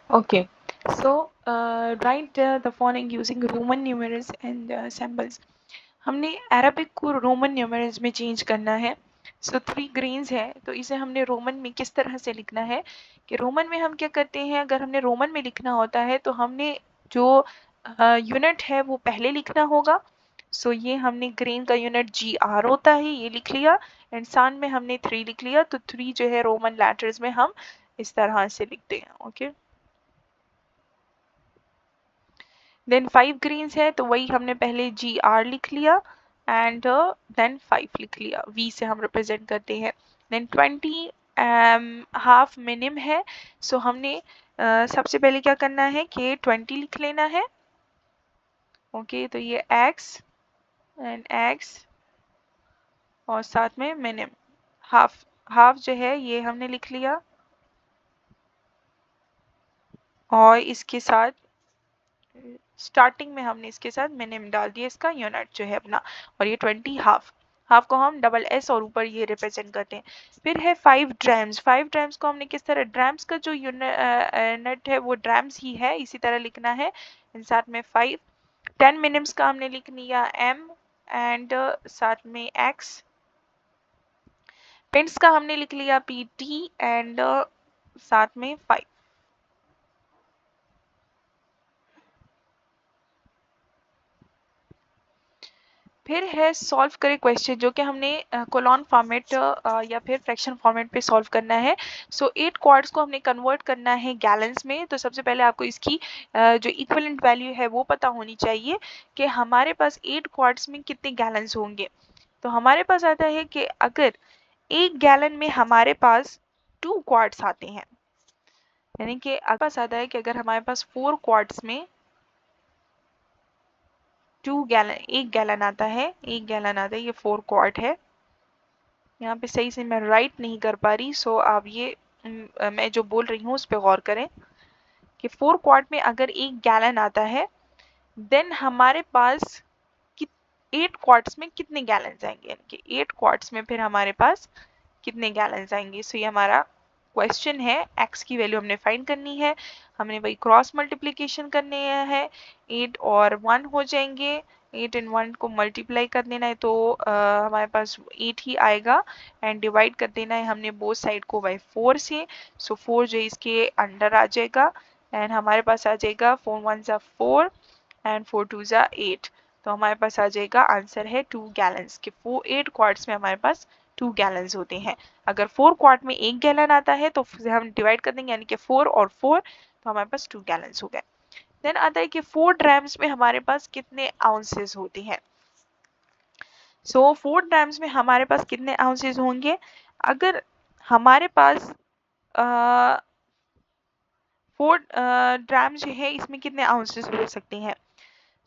Okay, so write the following using Roman numerals and symbols. हमने Arabic को Roman numerals में change करना है। सो 3 ग्रेन्स है तो इसे हमने रोमन में किस तरह से लिखना है कि रोमन में हम क्या करते हैं, अगर हमने रोमन में लिखना होता है तो हमने जो यूनिट है वो पहले लिखना होगा। सो ये हमने ग्रेन का यूनिट GR होता है, ये लिख लिया। एंड सान में हमने 3 लिख लिया, तो 3 जो है रोमन लेटर्स में हम इस तरह से लिखते हैं। ओके, देन 5 ग्रीन्स है तो वही हमने पहले GR लिख लिया एंड देन 5 लिख लिया, V से हम रिप्रेजेंट करते हैं। देन 20 हाफ मिनिम है, सो हमने सबसे पहले क्या करना है कि 20 लिख लेना है। ओके, तो ये X एंड X और साथ में मिनिम हाफ, हाफ जो है ये हमने लिख लिया और इसके साथ स्टार्टिंग में हमने इसके साथ मिनिम डाल दिया, इसका यूनिट जो है अपना। और ये 20 हाफ, हाफ को हम डबल S और ऊपर ये रिप्रेजेंट करते हैं। फिर है 5 ड्रैम्स। 5 ड्रैम्स को हमने किस तरह, ड्रैम्स का जो यूनिट है वो ड्रैम्स ही है, इसी तरह लिखना है। साथ में 5 10 मिनिम्स का हमने लिख लिया M एंड साथ में X। पेंट्स का हमने लिख लिया PT एंड साथ में 5। फिर है सॉल्व करे क्वेश्चन, जो कि हमने कोलॉन फॉर्मेट या फिर फ्रैक्शन फॉर्मेट पे सॉल्व करना है। सो 8 क्वार्ट्स को हमने कन्वर्ट करना है गैलन्स में। तो सबसे पहले आपको इसकी जो इक्विवेलेंट वैल्यू है वो पता होनी चाहिए कि हमारे पास 8 क्वार्ट्स में कितने गैलन्स होंगे। तो हमारे पास आता है कि अगर 1 गैलन में हमारे पास 2 क्वार्ट्स आते हैं, यानी कि आपके पास आता है कि अगर हमारे पास 4 क्वार्ट्स में 2 गैलन, 1 गैलन आता है, 1 गैलन आता है, ये 4 क्वार्ट है। यहाँ पे सही से मैं राइट नहीं कर पा रही, सो आप ये मैं जो बोल रही हूँ उस पर गौर करें कि 4 क्वार्ट में अगर 1 गैलन आता है, देन हमारे पास 8 क्वार्ट्स में कितने गैलन आएंगे, यानी कि 8 क्वार्ट्स में फिर हमारे पास कितने गैलन आएंगे। सो ये हमारा क्वेश्चन है। एक्स की वैल्यू हमने फाइंड करनी है, हमने वही क्रॉस मल्टीप्लिकेशन करने है, 8 और 1 हो जाएंगे, 8 एंड 1 को मल्टीप्लाई कर देना है तो हमारे पास 8 ही आएगा। एंड डिवाइड कर देना है हमने बोथ साइड को बाय 4 से। सो 4 जो इसके अंडर आ जाएगा एंड हमारे पास आ जाएगा 4 1 जा 4 एंड 4 2 जा 8। तो हमारे पास आ जाएगा आंसर है 2 गैलन्स के 8 क्वार्ट्स में हमारे पास 2 गैलन्स होते हैं। अगर 4 क्वार्ट में 1 गैलन आता है तो हम डिवाइड कर देंगे, यानी कि 4 और 4, तो हमारे पास 2 गैलन्स हो गए। देन आता है कि 4 ड्रैम्स में हमारे पास कितने आउंसेस होते हैं। सो 4 ड्रैम्स में हमारे पास कितने आउंसेस होंगे, अगर हमारे पास 4 ड्रैम जो है इसमें कितने आउंसेस हो सकते हैं।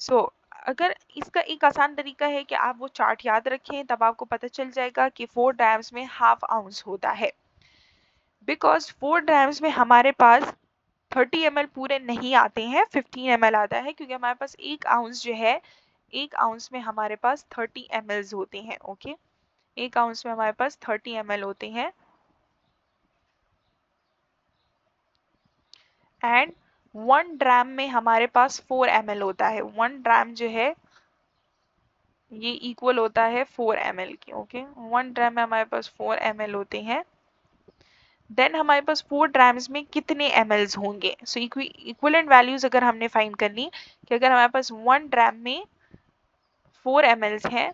सो अगर इसका एक आसान तरीका है कि आप वो चार्ट याद रखें, तब आपको पता चल जाएगा कि 4 ड्रैम्स में हाफ आउंस होता है। बिकॉज 4 ड्रैम्स में हमारे पास 30 ml पूरे नहीं आते हैं, 15 ml आता है, क्योंकि हमारे पास 1 आउंस जो है, 1 आउंस में हमारे पास 30 ml होते हैं। ओके, 1 आउंस में हमारे पास 30 ml होते हैं। एंड 1 ड्राम में हमारे पास 4 ml होता है। 1 ड्राम जो है ये इक्वल होता है 4 ml की। ओके, 1 ड्राम में हमारे पास 4 ml होते हैं। देन हमारे पास 4 ड्राम्स में कितने mls होंगे। सो इक्विवेलेंट वैल्यूज अगर हमने फाइंड करनी कि अगर हमारे पास 1 ड्राम में 4 mls हैं,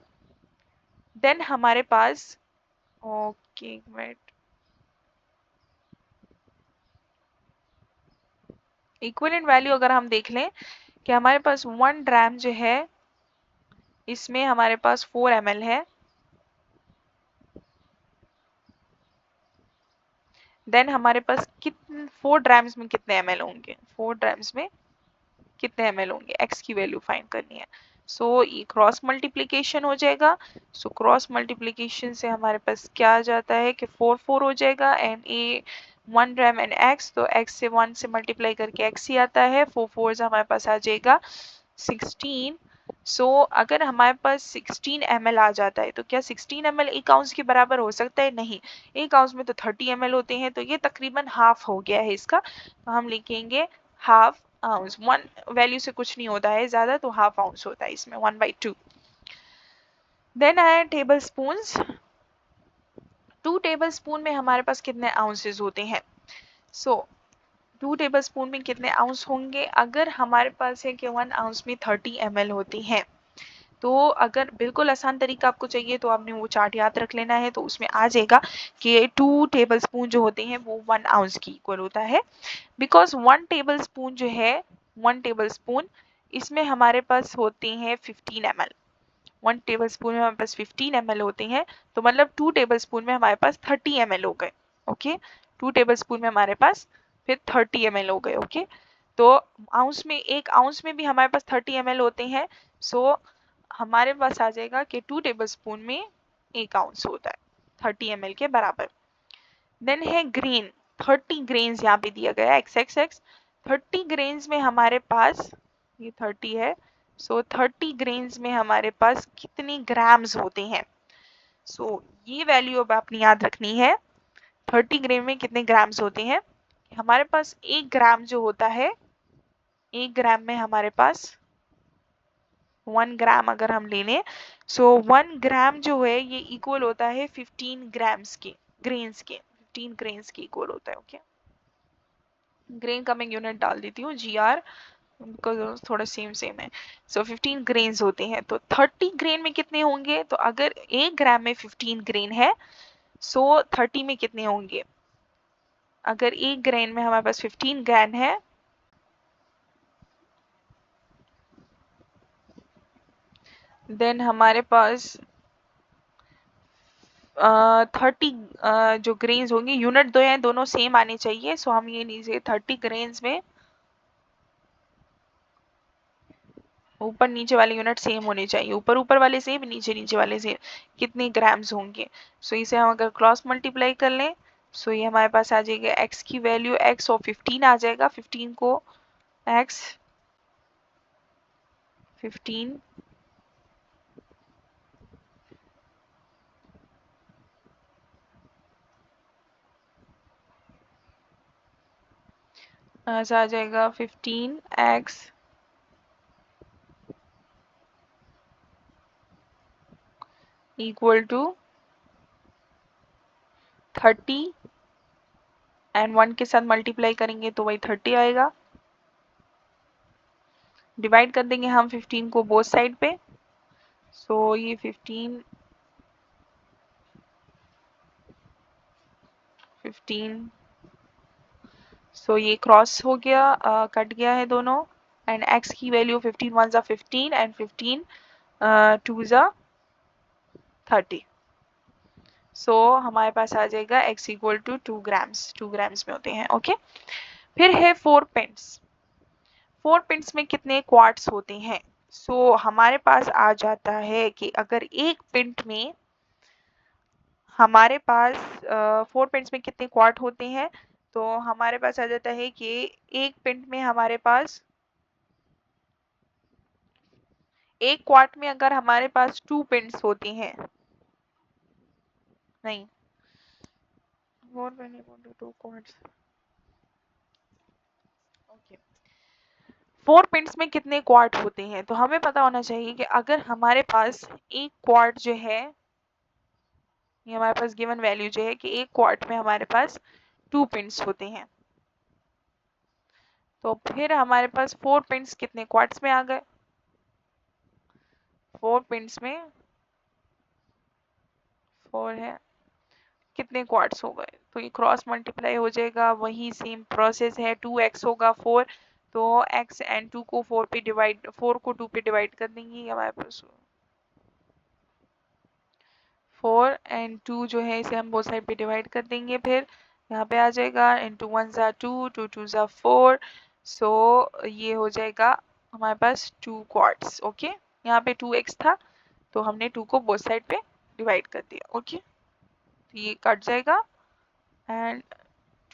देन हमारे पास, ओके मिनट, इक्विवेलेंट वैल्यू अगर हम देख लें कि हमारे पास 1 ड्राम जो है इसमें हमारे पास 4 ml है, देन हमारे पास कितने 4 ड्राम्स में कितने ml होंगे, 4 ड्राम्स में कितने ml होंगे, x की वैल्यू फाइंड करनी है। सो ये क्रॉस मल्टीप्लिकेशन हो जाएगा। सो क्रॉस मल्टीप्लिकेशन से हमारे पास क्या आ जाता है कि 4 4 हो जाएगा and A 1 drum and x, तो x से 1 से मल्टीप्लाई करके x ही आता है, 4 4 से हमारे पास आ जाएगा 16। सो अगर हमारे पास 16 ml आ जाता है तो क्या 16 ml 1 आउंस के बराबर हो सकता है? नहीं, 1 आउंस में तो 30 ml होते हैं, तो ये तकरीबन हाफ हो गया है इसका, तो हम लिखेंगे हाफ आउंस। 1 वैल्यू से कुछ नहीं होता है ज़्यादा, तो हाफ आउंस होता है इसमें 1/2। देन आया टेबल स्पून। 2 टेबल स्पून में हमारे पास कितने आउंसेस होते हैं? सो 2 टेबल स्पून में कितने आउंस होंगे? अगर हमारे पास है कि 1 आउंस में 30 ml होती हैं, तो अगर बिल्कुल आसान तरीका आपको चाहिए तो आपने वो चार्ट याद रख लेना है, तो उसमें आ जाएगा कि 2 टेबल स्पून जो होते हैं वो 1 आउंस की इक्वल होता है। बिकॉज 1 टेबल स्पून जो है, 1 टेबल स्पून इसमें हमारे पास होते हैं 15 ml। 1 टेबल स्पून में हमारे पास 15 ml होते हैं, तो मतलब 2 टेबल स्पून में हमारे पास 30 ml हो गए। ओके, 2 टेबल स्पून में हमारे पास फिर 30 ml हो गए। ओके, तो आउंस में, 1 आउंस में भी हमारे पास 30 ml होते हैं, सो हमारे पास आ जाएगा कि 2 टेबल स्पून में 1 आउंस होता है, 30 ml के बराबर। देन है ग्रेन, 30 ग्रेन्स यहाँ पे दिया गया है XXX। 30 ग्रेन्स में हमारे पास, ये 30 है, सो 30 ग्रेन्स में हमारे पास कितने ग्राम्स होते हैं? सो ये वैल्यू अब आपने याद रखनी है, 30 ग्राम में कितने ग्राम्स होते हैं। हमारे पास 1 ग्राम जो होता है, 1 ग्राम में हमारे पास 1 ग्राम अगर हम ले लें, सो 1 ग्राम जो है ये इक्वल होता है 15 ग्राम्स के, ग्रेन्स के, 15 ग्रेन्स के इक्वल होता है। ओके, ग्रेन का मैं यूनिट डाल देती हूँ GR, बिकॉज थोड़ा सेम सेम है। सो 15 ग्रेन्स होते हैं, तो 30 ग्रेन में कितने होंगे? तो अगर 1 ग्राम में 15 ग्रेन है, सो 30 में कितने होंगे? अगर 1 ग्रेन में हमारे पास 15 ग्राम है, देन हमारे पास 30 जो ग्रेन्स होंगे, यूनिट दो हैं, दोनों सेम आने चाहिए, सो हम ये नीचे 30 ग्रेन्स में ऊपर नीचे वाले यूनिट सेम होने चाहिए, ऊपर ऊपर वाले सेम, नीचे नीचे वाले सेम, कितने ग्राम्स होंगे। सो इसे हम अगर क्रॉस मल्टीप्लाई कर लें, सो ये हमारे पास आ जाएगा x की वैल्यू, x और 15 आ जाएगा, 15 को x 15 ऐसा आ जाएगा 15x इक्वल टू 30 एंड 1 के साथ मल्टीप्लाई करेंगे तो वही 30 आएगा। डिवाइड कर देंगे हम 15 को बोथ साइड पे, सो ये 15 सो ये क्रॉस हो गया, कट गया है दोनों, एंड x की वैल्यू 15 1 जा 15 एंड 15 2 जा 30। सो हमारे पास आ जाएगा x equal to 2 grams, 2 grams में होते हैं। ओके, फिर है 4 पिंट्स। 4 पिंट्स में कितने क्वार्ट्स होते हैं? सो हमारे पास आ जाता है कि अगर एक पिंट में हमारे पास 4 पिंट्स में कितने क्वार्ट होते हैं, तो हमारे पास आ जाता है कि एक पिंट में हमारे पास, एक क्वार्ट में अगर हमारे पास 2 पिंट्स होती हैं, नहीं 4 2 क्वार्ट्स, ओके, 4 पिंट्स में कितने क्वार्ट होते हैं? तो हमें पता होना चाहिए कि अगर हमारे पास एक क्वार्ट जो है, ये हमारे पास गिवन वैल्यू जो है कि एक क्वार्ट में हमारे पास 2 पिंट्स होते हैं, तो फिर हमारे पास 4 पिंट्स कितने क्वार्ट्स में आ गए? 4 पिंट्स में 4 है, कितने क्वार्ट्स हो गए? तो ये क्रॉस मल्टीप्लाई हो जाएगा, वही सेम प्रोसेस है, 2x होगा 4, तो x एंड 2 को 4 पे डिवाइड, 4 को 2 पे डिवाइड कर देंगे, हमारे पास 4 एंड 2 जो है इसे हम बोथ साइड पे डिवाइड कर देंगे, फिर यहाँ पे आ जाएगा इंटू 1 जा 2, 2 2 जा 4, सो ये हो जाएगा हमारे पास 2 क्वार्ट्स। ओके, यहाँ पे 2x था तो हमने 2 को बोथ साइड पे डिवाइड कर दिया। ओके, तो ये कट जाएगा एंड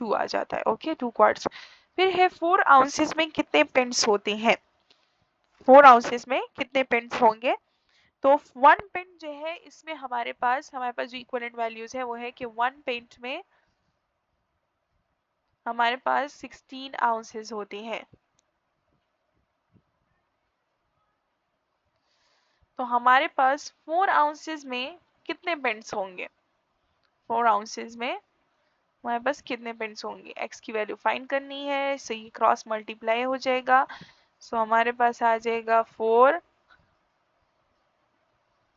2 आ जाता है। Okay, 2 quartz. फिर है 4 आउंसेस में कितने पिंट्स होते हैं? 4 आउंसेस में कितने पिंट्स होंगे। तो 1 पिंट जो है इसमें हमारे पास जो इक्विवेलेंट वैल्यूज है वो है कि 1 पिंट में हमारे पास 16 आउंसेस होते हैं। तो हमारे पास 4 आउंसेस में कितने पिंट्स होंगे। 4 आउंसेस में हमारे पास कितने पिंट्स होंगे, x की वैल्यू फाइंड करनी है। सो ये क्रॉस मल्टीप्लाई हो जाएगा। सो हमारे पास आ जाएगा 4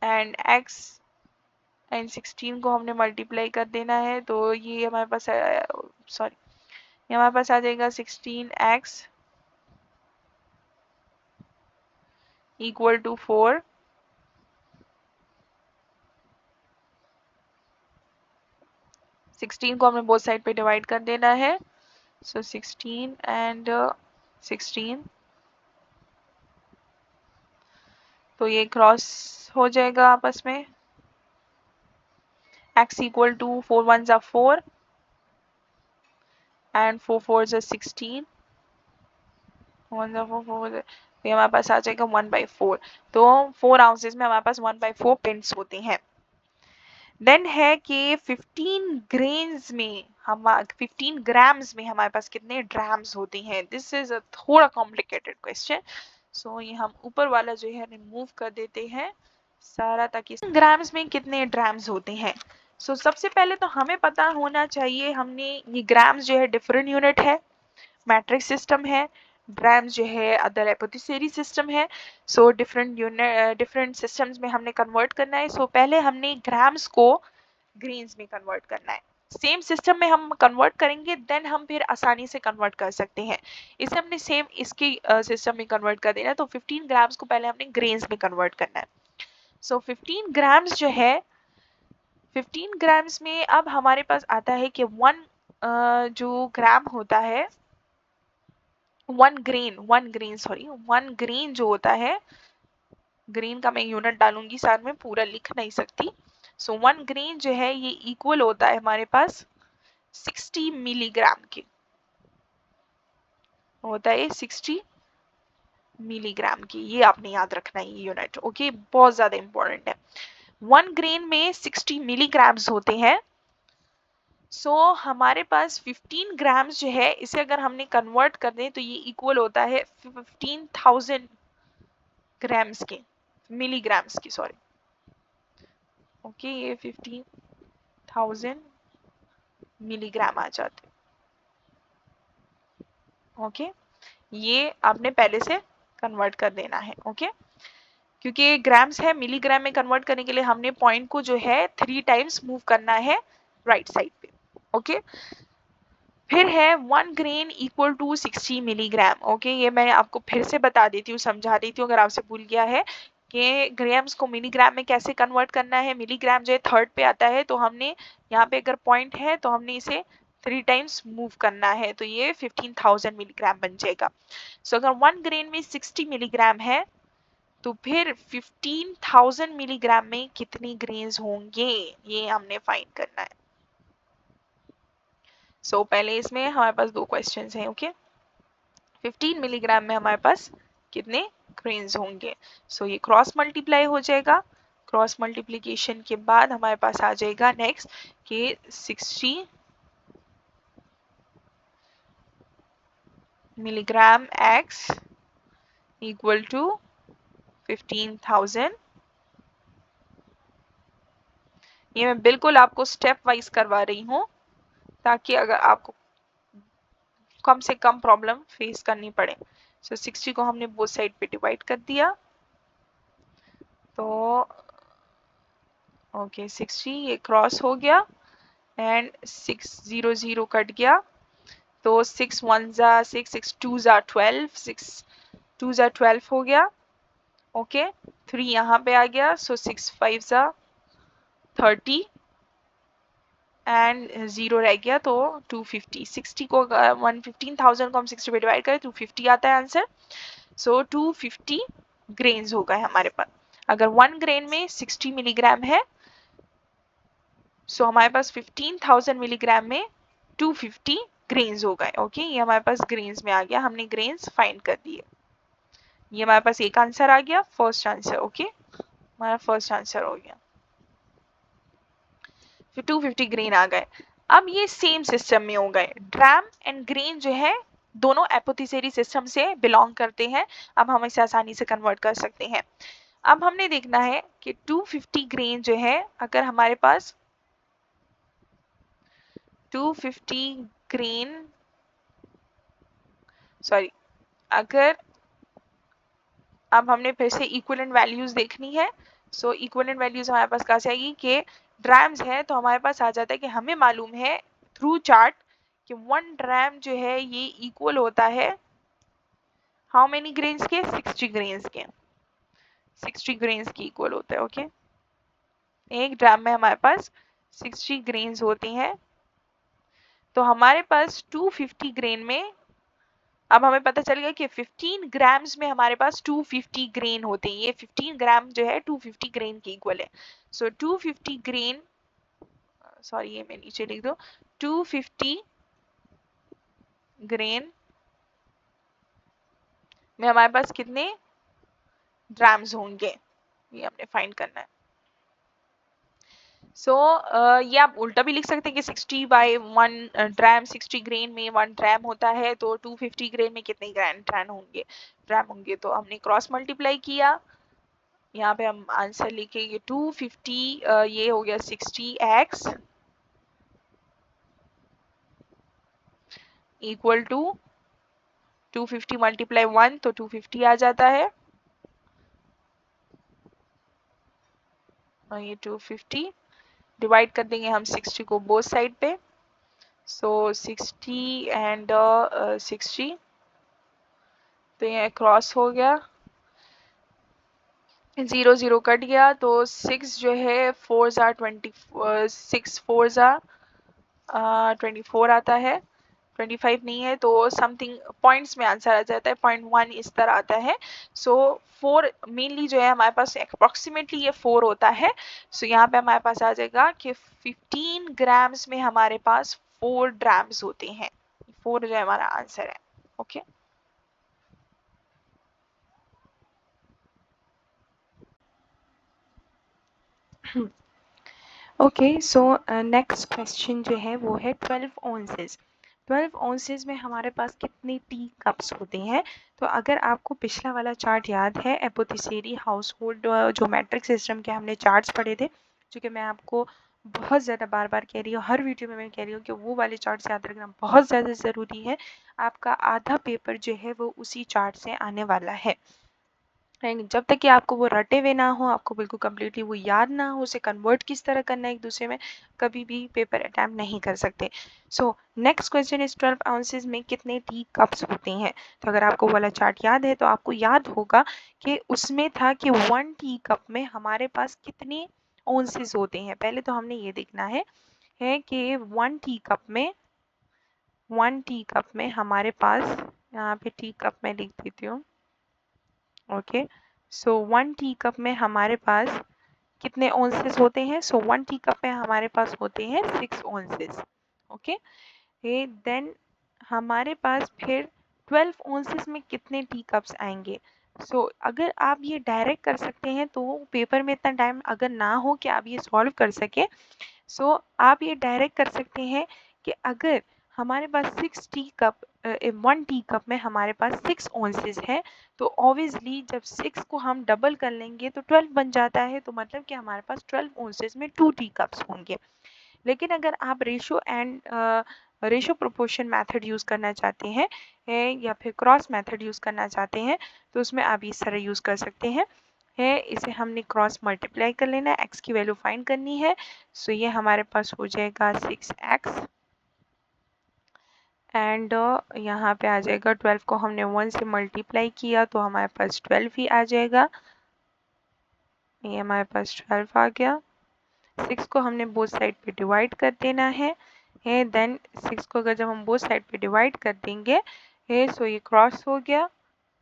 एंड x एंड 16 को हमने मल्टीप्लाई कर देना है। तो ये हमारे पास सॉरी ये हमारे पास आ जाएगा 16x इक्वल टू 4। सिक्सटीन को हमने बोथ साइड पे डिवाइड कर देना है। सो 16 एंड 16, तो ये क्रॉस हो जाएगा आपस में। x इक्वल टू 4 1 जा 4 एंड 4 4 जा 16, 1 जा 4 4 तो ये हमारे पास आ जाएगा 1/4। तो 4 आउंसेस में हमारे पास 1/4 पिंट्स होते हैं। देन है कि 15 ग्रेन्स में हम 15 ग्राम्स में हमारे पास कितने ड्राम्स होते हैं। दिस इज अ थोड़ा कॉम्प्लिकेटेड क्वेश्चन। सो ये हम ऊपर वाला जो है रिमूव कर देते हैं सारा, ताकि ग्राम्स में कितने ड्राम्स होते हैं। सो सबसे पहले तो हमें पता होना चाहिए, हमने ये ग्राम्स जो है डिफरेंट यूनिट है, मैट्रिक सिस्टम है, ग्राम्स जो है अदर एपोथेसेरी सिस्टम है। So different unit different systems में हमने कन्वर्ट करना है। सो पहले हमने ग्राम्स को ग्रेन्स में कन्वर्ट करना है। सेम सिस्टम में हम कन्वर्ट करेंगे, देन हम फिर आसानी से कन्वर्ट कर सकते हैं। इसे हमने सेम इसके सिस्टम में कन्वर्ट कर देना है। तो 15 ग्राम्स को पहले हमने ग्रेन्स में कन्वर्ट करना है। सो 15 ग्राम्स जो है, 15 ग्राम्स में अब हमारे पास आता है कि 1 जो ग्राम होता है, 1 ग्रेन जो होता है, ग्रेन का मैं यूनिट डालूंगी साथ में, पूरा लिख नहीं सकती। सो 1 ग्रेन जो है ये इक्वल होता है हमारे पास 60 मिलीग्राम के, होता है 60 मिलीग्राम की। ये आपने याद रखना है ये यूनिट, ओके, बहुत ज्यादा इंपॉर्टेंट है। 1 ग्रेन में 60 मिलीग्राम्स होते हैं। सो हमारे पास 15 ग्राम्स जो है, इसे अगर हमने कन्वर्ट कर दें तो ये इक्वल होता है 15,000 ग्राम्स के, मिलीग्राम्स की, सॉरी, ओके, ये 15,000 मिलीग्राम आ जाते, ओके। ये आपने पहले से कन्वर्ट कर देना है, ओके। क्योंकि ग्राम्स है, मिलीग्राम में कन्वर्ट करने के लिए हमने पॉइंट को जो है 3 टाइम्स मूव करना है राइट साइड पे, ओके। फिर है 1 grain equal to 60 milligram, okay. ये मैं आपको फिर से बता देती हूँ, समझा देती हूँ अगर आपसे भूल गया है कि ग्राम्स को मिलीग्राम में कैसे कन्वर्ट करना है। मिलीग्राम जो है थर्ड पे आता है, तो हमने यहाँ पे अगर पॉइंट है तो हमने इसे 3 टाइम्स मूव करना है, तो ये 15,000 मिलीग्राम बन जाएगा। सो अगर 1 ग्रेन में 60 मिलीग्राम है तो फिर 15,000 मिलीग्राम में कितनी ग्रेन्स होंगे, ये हमने फाइंड करना है। सो पहले इसमें हमारे पास 2 क्वेश्चंस हैं, ओके। 15 मिलीग्राम में हमारे पास कितने ग्रेन्स होंगे। सो ये क्रॉस मल्टीप्लाई हो जाएगा। क्रॉस मल्टीप्लीकेशन के बाद हमारे पास आ जाएगा नेक्स्ट कि 60 मिलीग्राम x इक्वल टू 15,000। ये मैं बिल्कुल आपको स्टेप वाइज करवा रही हूँ, ताकि अगर आपको कम से कम प्रॉब्लम फेस करनी पड़े। सो 60 को हमने बोथ साइड पे डिवाइड कर दिया, तो ओके 60 ये क्रॉस हो गया एंड 6 0 0 कट गया। तो 6 1 जा 6, 6 2 जा 12, 6 2 जा 12 हो गया, ओके। 3 यहाँ पे आ गया, सो 6 5 जा 30 एंड 0 रह गया, तो 250। 60 को 15,000 को हम 60 पे डिवाइड करें 250 आता है आंसर। सो 250 ग्रेन्स हो गए हमारे पास। अगर 1 ग्रेन में 60 मिलीग्राम है, सो हमारे पास 15,000 मिलीग्राम में 250 ग्रेन्स हो गए, ओके। ये हमारे पास ग्रेन्स में आ गया, हमने ग्रेन्स फाइंड कर दिए। ये हमारे पास एक आंसर आ गया, फर्स्ट आंसर। ओके, हमारा फर्स्ट आंसर हो गया। फिर 250 ग्रेन आ गए। अब ये सेम सिस्टम में हो गए। ड्रैम एंड ग्रेन जो है दोनों एपोथेसेरी सिस्टम से बिलोंग करते हैं। अब हम इसे आसानी से कन्वर्ट कर सकते हैं। अब हमने देखना है कि 250 ग्रेन जो है, अगर हमारे पास 250 ग्रेन, सॉरी, अगर अब हमने फिर से इक्विवेलेंट वैल्यूज देखनी है। सो इक्विवेलेंट वैल्यूज हमारे पास कहाँ से आएगी कि ड्रैम्स है, तो हमारे पास आ जाता है कि हमें मालूम है थ्रू चार्ट कि 1 ड्रैम जो है ये इक्वल होता है हाउ मेनी ग्रेन्स के, 60 ग्रेन्स के, 60 ग्रेन्स की इक्वल होता है। ओके, एक ड्रैम में हमारे पास 60 ग्रेन्स होते हैं। तो हमारे पास 250 ग्रेन में, अब हमें पता चल गया कि 15 ग्राम्स में हमारे पास 250 ग्रेन होते हैं। ये 15 ग्राम जो है 250 ग्रेन के इक्वल है। सो 250 ग्रेन, सॉरी ये मैं नीचे लिख दो, 250 ग्रेन में हमारे पास कितने ग्राम्स होंगे, ये हमने फाइंड करना है। सो ये आप उल्टा भी लिख सकते हैं कि 60 बाई 1 ड्रैम, 60 ग्रेन में 1 ड्रैम होता है, तो 250 ग्रेन में कितने ड्रैम होंगे। तो हमने क्रॉस मल्टीप्लाई किया, यहाँ पे हम आंसर लिखेंगे 250, ये हो गया 60x इक्वल टू 250 मल्टीप्लाई 1, तो 250 आ जाता है, और ये 250 डिवाइड कर देंगे हम 60 को बोथ साइड पे। सो 60 एंड 60, तो ये क्रॉस हो गया, 0 0 कट गया, तो 6 जो है 4 ज़ा 20, 6 4 ज़ा 24 आता है, 25 नहीं है, तो समथिंग पॉइंट्स में आंसर आ जाता है, 0.1 इस तरह आता है। सो 4 मेनली जो है हमारे पास अप्रोक्सीमेटली ये 4 होता है। सो यहाँ पे हमारे पास आ जाएगा कि 15 ग्राम्स में हमारे पास 4 ड्राम्स होते हैं। 4 जो है हमारा आंसर है। Okay, okay, so next question जो है वो है 12 ऑन्सेस। 12 ऑन्सेस में हमारे पास कितने टी कप्स होते हैं। तो अगर आपको पिछला वाला चार्ट याद है, एपोथेसेरी हाउस होल्ड जो मैट्रिक सिस्टम के हमने चार्ट्स पढ़े थे, जो कि मैं आपको बहुत ज़्यादा बार बार कह रही हूँ, हर वीडियो में मैं कह रही हूँ कि वो वाले चार्ट्स याद रखना बहुत ज़्यादा ज़रूरी है। आपका आधा पेपर जो है वो उसी चार्ट से आने वाला है। जब तक कि आपको वो रटे हुए ना हो, आपको बिल्कुल कम्प्लीटली वो याद ना हो, उसे कन्वर्ट किस तरह करना है एक दूसरे में, कभी भी पेपर अटैम्प्ट नहीं कर सकते। So next question is 12 ounces में कितने टी कप्स होते हैं। तो अगर आपको वाला चार्ट याद है तो आपको याद होगा कि उसमें था कि 1 टी कप में हमारे पास कितने ऑन्सेस होते हैं। पहले तो हमने ये देखना है कि 1 टी कप में, 1 टी कप में हमारे पास, यहाँ पे टी कप में लिख देती हूँ। ओके, सो 1 टी कप में हमारे पास कितने ऑन्सेस होते हैं। सो 1 टी कप में हमारे पास होते हैं 6 ऑन्सेस। ओके, देन हमारे पास फिर 12 ऑन्सेस में कितने टी कप्स आएंगे। सो अगर आप ये डायरेक्ट कर सकते हैं तो पेपर में इतना टाइम अगर ना हो कि आप ये सॉल्व कर सके, सो आप ये डायरेक्ट कर सकते हैं कि अगर हमारे पास 6 टी कप, 1 टी कप में हमारे पास 6 ऑन्सेस है, तो ऑब्वियसली जब 6 को हम डबल कर लेंगे तो 12 बन जाता है। तो मतलब कि हमारे पास 12 ऑन्सेस में 2 टी कप्स होंगे। लेकिन अगर आप रेशो प्रोपोर्शन मेथड यूज़ करना चाहते हैं या फिर क्रॉस मेथड यूज़ करना चाहते हैं, तो उसमें आप इस तरह यूज़ कर सकते हैं। इसे हमने क्रॉस मल्टीप्लाई कर लेना है, एक्स की वैल्यू फाइंड करनी है। सो ये हमारे पास हो जाएगा 6x, एंड यहाँ पे आ जाएगा 12 को हमने 1 से मल्टीप्लाई किया तो हमारे पास 12 ही आ जाएगा। ये हमारे पास 12 आ गया। 6 को हमने बोथ साइड पे डिवाइड कर देना है, देन 6 को अगर जब हम बोथ साइड पे डिवाइड कर देंगे सो ये क्रॉस हो गया,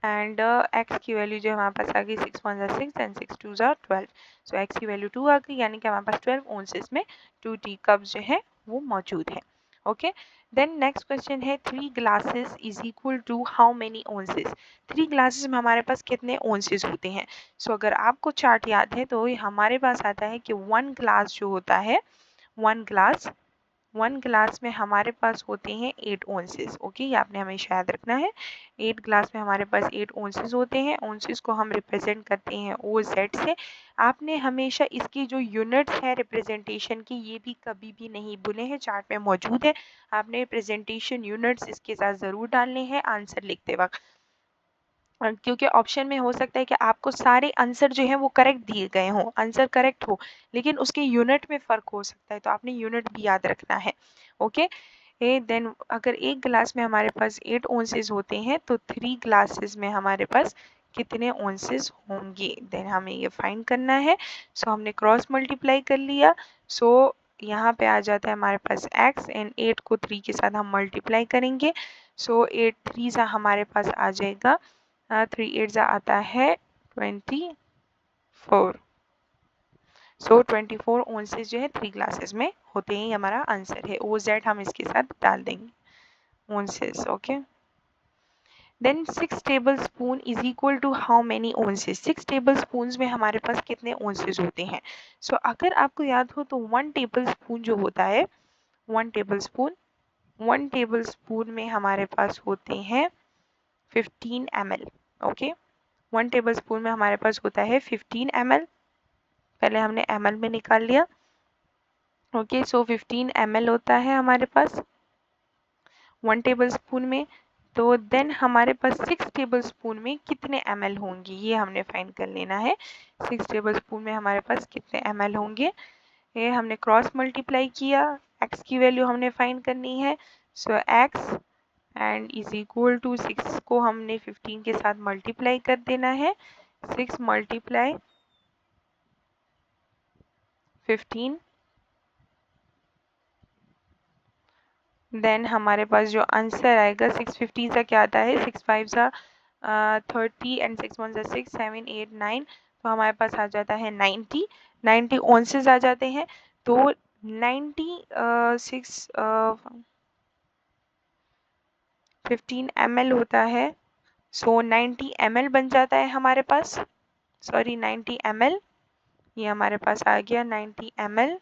एंड x की वैल्यू जो हमारे पास आ गई 6 1 ज़ा 6 एंड 6 2 ज़ा 12। सो x की वैल्यू 2 आ गई, यानी कि हमारे पास 12 ऑन्सेस में 2 टी कप जो है वो मौजूद है। ओके, देन नेक्स्ट क्वेश्चन है 3 glasses is equal to how many ounces. 3 glasses में हमारे पास कितने ओंसेस होते हैं। सो अगर आपको चार्ट याद है तो हमारे पास आता है कि 1 ग्लास जो होता है, 1 ग्लास में हमारे पास होते हैं 8 ओंसेस। ओके, ये आपने हमेशा याद रखना है। 8 ग्लास में हमारे पास 8 ओंसेस होते हैं। ओंसेस को हम रिप्रेजेंट करते हैं OZ से। आपने हमेशा इसकी जो यूनिट्स है रिप्रेजेंटेशन की, ये भी कभी भी नहीं भूले हैं, चार्ट में मौजूद है। आपने प्रेजेंटेशन यूनिट्स इसके साथ ज़रूर डालने हैं आंसर लिखते वक्त, क्योंकि ऑप्शन में हो सकता है कि आपको सारे आंसर जो है वो करेक्ट दिए गए हों, आंसर करेक्ट हो, लेकिन उसके यूनिट में फ़र्क हो सकता है, तो आपने यूनिट भी याद रखना है। ओके, देन अगर एक ग्लास में हमारे पास 8 ओंसेस होते हैं तो 3 ग्लासेस में हमारे पास कितने ओंसेस होंगे, देन हमें ये फाइंड करना है। सो हमने क्रॉस मल्टीप्लाई कर लिया। सो यहाँ पे आ जाता है हमारे पास x एंड 8 को 3 के साथ हम मल्टीप्लाई करेंगे। सो 8 3 सा हमारे पास आ जाएगा, 3 8 सा आता है 24। सो 24 ओंसेस जो है 3 ग्लासेस में होते हैं, ये हमारा आंसर है। OZ हम इसके साथ डाल देंगे ounces. Okay, then 6 tablespoon is equal to how many ounces. 6 tablespoon में हमारे पास कितने ओंसेस होते हैं। सो अगर आपको याद हो तो 1 टेबल स्पून जो होता है, 1 टेबल स्पून में हमारे पास होते हैं 15 ml। ओके, 1 टेबल स्पून में हमारे पास होता है 15 ml। पहले हमने ml में निकाल लिया। ओके, सो 15 ml होता है हमारे पास 1 टेबल स्पून में। तो देन हमारे पास 6 टेबल स्पून में कितने ml होंगे, ये हमने फाइंड कर लेना है। 6 टेबल स्पून में हमारे पास कितने ml होंगे, ये हमने क्रॉस मल्टीप्लाई किया। x की वैल्यू हमने फाइंड करनी है। So x and is equal to 6 को हमने 15 के साथ मल्टीप्लाई कर देना है। 6 मल्टीप्लाई 15, देन हमारे पास जो आंसर आएगा 650 सा क्या आता है, 6 5 सा 30 एंड 6 1 सा 6 7 8 9, तो हमारे पास आ जाता है 90 ओंसेस आ जाते हैं। तो 96 15 ml होता है। सो 90 ml बन जाता है हमारे पास, सॉरी 90 ml, ये हमारे पास आ गया 90 ml।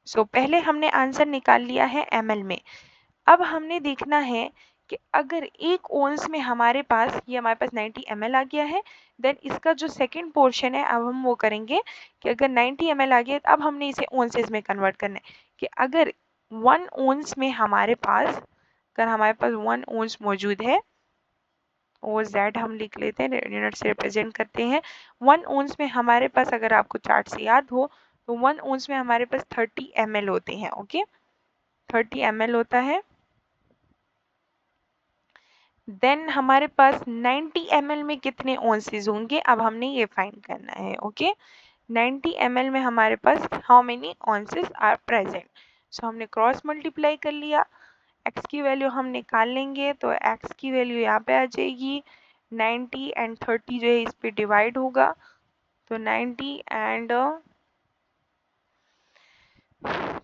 सो पहले हमने आंसर निकाल लिया है ml में। अब हमने देखना है कि अगर एक ओंस में हमारे पास, ये हमारे पास 90 ml आ गया है, देन इसका जो सेकंड पोर्शन है अब हम वो करेंगे कि अगर 90 ml आ गया अब हमने इसे ओंसेस में कन्वर्ट करना है। कि अगर 1 ओंस में हमारे पास, अगर हमारे पास 1 ओंस मौजूद है, OZ हम लिख लेते हैं, यूनिट से रिप्रेजेंट करते हैं। 1 ओंस में हमारे पास, अगर आपको चार्ट से याद हो तो 1 ओंस में हमारे पास 30 ml होते हैं। ओके, 30 ml होता है। देन हमारे पास 90 ml में कितने ओंसेस होंगे, अब हमने ये फाइंड करना है। ओके, 90 ml में हमारे पास हाउ मेनी ओंसेस आर प्रेजेंट। सो हमने क्रॉस मल्टीप्लाई कर लिया, x की वैल्यू हम निकाल लेंगे, तो x की वैल्यू यहाँ पे आ जाएगी 90 एंड 30 जो है इस पे डिवाइड होगा, तो 90 एंड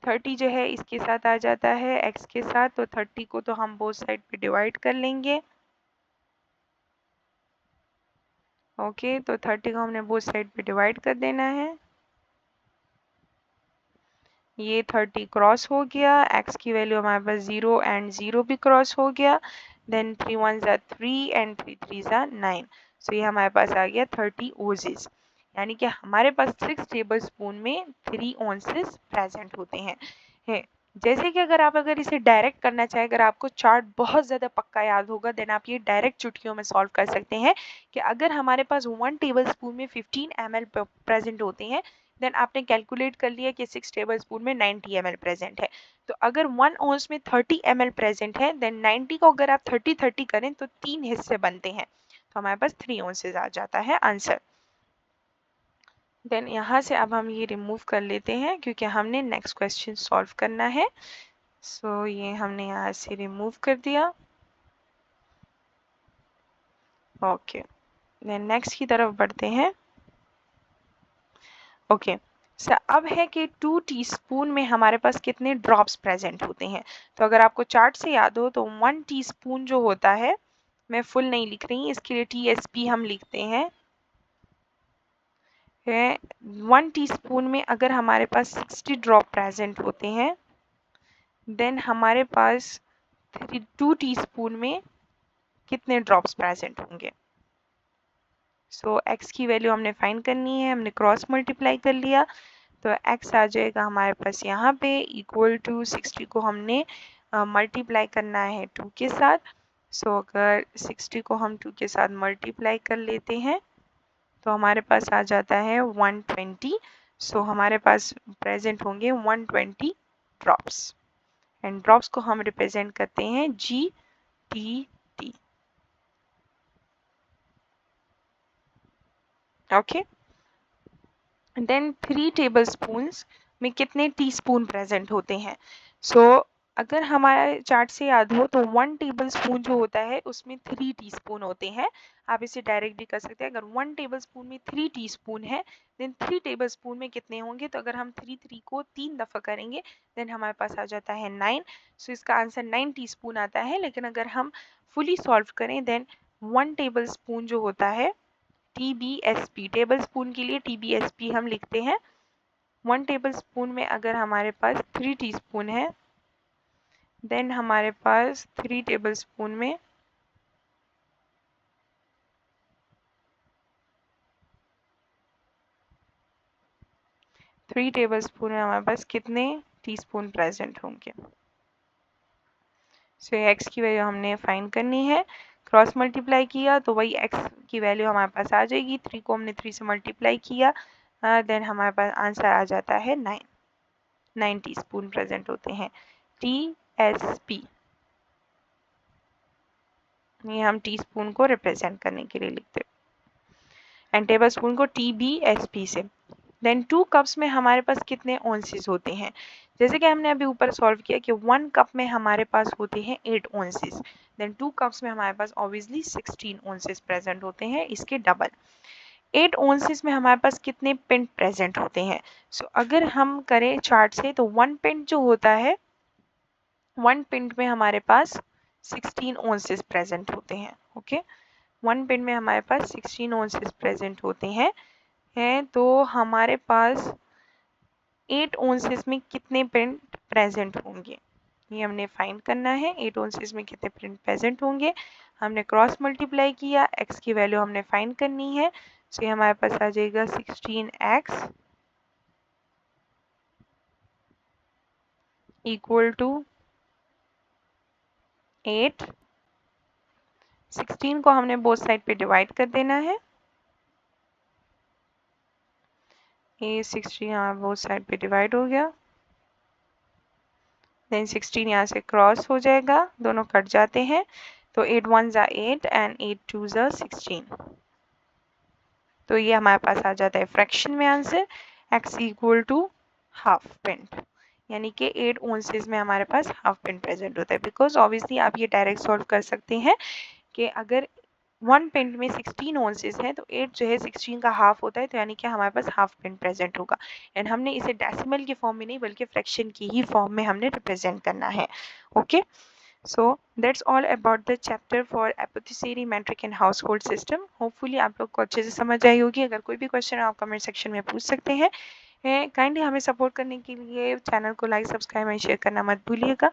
30 जो है इसके साथ आ जाता है x के साथ, तो 30 को तो हम बोथ साइड पे डिवाइड कर लेंगे। ओके, तो 30 को हमने बोथ साइड पे डिवाइड कर देना है। ये 30 क्रॉस हो गया, x की वैल्यू हमारे पास 0 एंड 0 भी क्रॉस हो गया। देन 3 1 ज़ा 3 एंड 3 3 ज़ा 9। सो ये हमारे पास आ गया 30 ओंसेस, यानी कि हमारे पास 6 टेबल स्पून में 3 ओंसेस प्रेजेंट होते हैं। जैसे कि अगर इसे डायरेक्ट करना चाहे, अगर आपको चार्ट बहुत ज़्यादा पक्का याद होगा, देन आप ये डायरेक्ट चुटकियों में सॉल्व कर सकते हैं कि अगर हमारे पास 1 टेबल स्पून में 15 ml प्रेजेंट होते हैं, देन आपने कैलकुलेट कर लिया कि 6 टेबल स्पून में 90 ml प्रेजेंट है। तो अगर 1 ओंस में 30 ml प्रेजेंट है, देन 90 को अगर आप 30-30 करें तो 3 हिस्से बनते हैं, तो हमारे पास 3 ओंसेस आ जाता है आंसर। देन यहाँ से अब हम ये रिमूव कर लेते हैं क्योंकि हमने नेक्स्ट क्वेश्चन सॉल्व करना है। सो ये हमने यहाँ से रिमूव कर दिया। ओके, देन नेक्स्ट की तरफ बढ़ते हैं। ओके, अब है कि 2 टीस्पून में हमारे पास कितने ड्रॉप्स प्रेजेंट होते हैं। तो अगर आपको चार्ट से याद हो तो 1 टीस्पून जो होता है, मैं फुल नहीं लिख रही, इसके लिए TSP हम लिखते हैं। 1 टीस्पून में अगर हमारे पास 60 ड्रॉप प्रेजेंट होते हैं, देन हमारे पास 2 टीस्पून में कितने ड्रॉप्स प्रेजेंट होंगे। सो x की वैल्यू हमने फाइंड करनी है, हमने क्रॉस मल्टीप्लाई कर लिया तो x आ जाएगा हमारे पास यहाँ पे इक्वल टू 60 को हमने मल्टीप्लाई करना है 2 के साथ। सो अगर 60 को हम 2 के साथ मल्टीप्लाई कर लेते हैं तो हमारे पास आ जाता है 120। सो हमारे पास प्रेजेंट होंगे 120 ड्रॉप्स एंड ड्रॉप्स को हम रिप्रेजेंट करते हैं GTT। ओके, देन 3 टेबलस्पून्स में कितने टीस्पून प्रेजेंट होते हैं। अगर हमारे चार्ट से याद हो तो 1 टेबलस्पून जो होता है उसमें 3 टीस्पून होते हैं। आप इसे डायरेक्ट भी कर सकते हैं। अगर 1 टेबलस्पून में 3 टीस्पून है देन 3 टेबलस्पून में कितने होंगे। तो अगर हम 3 को 3 दफ़ा करेंगे देन हमारे पास आ जाता है 9। सो इसका आंसर 9 टीस्पून आता है। लेकिन अगर हम फुली सॉल्व करें देन 1 टेबलस्पून जो होता है TBSP, टेबल स्पून के लिए TBSP हम लिखते हैं। 1 टेबल स्पून में अगर हमारे पास 3 टीस्पून है देन हमारे पास 3 टेबल स्पून में 3 टेबल स्पून में हमारे पास कितने टीस्पून प्रेजेंट होंगे। सो x की वैल्यू हमने फाइंड करनी है, क्रॉस मल्टीप्लाई किया तो वही x की वैल्यू हमारे पास आ जाएगी। 3 को हमने 3 से मल्टीप्लाई किया देन हमारे पास आंसर आ जाता है 9 टीस्पून प्रेजेंट होते हैं। TSP, ये हम टीस्पून को रिप्रेजेंट करने के लिए लिखते हैं एंड टेबल स्पून को TBSP से। देन 2 कप्स में हमारे पास कितने ऑन्सेस होते हैं। जैसे कि हमने अभी ऊपर सॉल्व किया कि 1 कप में हमारे पास होते हैं 8 ऑन्सेस, देन 2 कप्स में हमारे पास ऑब्वियसली 16 ऑन्सेस प्रेजेंट होते हैं, इसके डबल। 8 ऑन्सेस में हमारे पास कितने पिंट प्रेजेंट होते हैं। अगर हम करें चार्ट से तो 1 पिंट जो होता है 1 पिंट में हमारे पास 16 ऑन्सेस प्रेजेंट होते हैं। ओके, 1 पिंट में हमारे पास 16 ऑन्सेस प्रेजेंट होते हैं तो हमारे पास 8 ऑन्सेस में कितने पिंट प्रेजेंट होंगे, ये हमने फाइंड करना है। 8 ऑन्सेस में कितने पिंट प्रेजेंट होंगे, हमने क्रॉस मल्टीप्लाई किया, x की वैल्यू हमने फाइंड करनी है। ये हमारे पास आ जाएगा 16x इक्वल टू 8। 16 को हमने बोथ साइड पे डिवाइड कर देना है। ये 16 यहाँ बोथ साइड पे डिवाइड हो गया, देन 16 यहाँ से क्रॉस हो जाएगा, दोनों कट जाते हैं तो 8 1 ज़ा 8 एंड 8 2 ज़ा 16। तो ये हमारे पास आ जाता है फ्रैक्शन में answer x equal to half pint, यानी कि 8 ऑन्सेस में हमारे पास हाफ पिंट प्रेजेंट होता है। बिकॉज ऑब्वियसली आप ये डायरेक्ट सॉल्व कर सकते हैं कि अगर 1 पिंट में 16 ऑन्सेस है तो 8 जो है 16 का हाफ होता है, तो यानी कि हमारे पास हाफ पिंट प्रेजेंट होगा। एंड हमने इसे डेसिमल के फॉर्म में नहीं बल्कि फ्रैक्शन की ही फॉर्म में हमने रिप्रेजेंट करना है। Okay, so that's all about the chapter for apothecary, metric and household system. Hopefully आप लोग को अच्छे से समझ आई होगी। अगर कोई भी क्वेश्चन आप कमेंट सेक्शन में पूछ सकते हैं। काइंडली हमें सपोर्ट करने के लिए चैनल को लाइक सब्सक्राइब एंड शेयर करना मत भूलिएगा।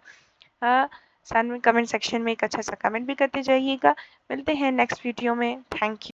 साथ में कमेंट सेक्शन में एक अच्छा सा कमेंट भी करते जाइएगा। मिलते हैं नेक्स्ट वीडियो में। Thank you.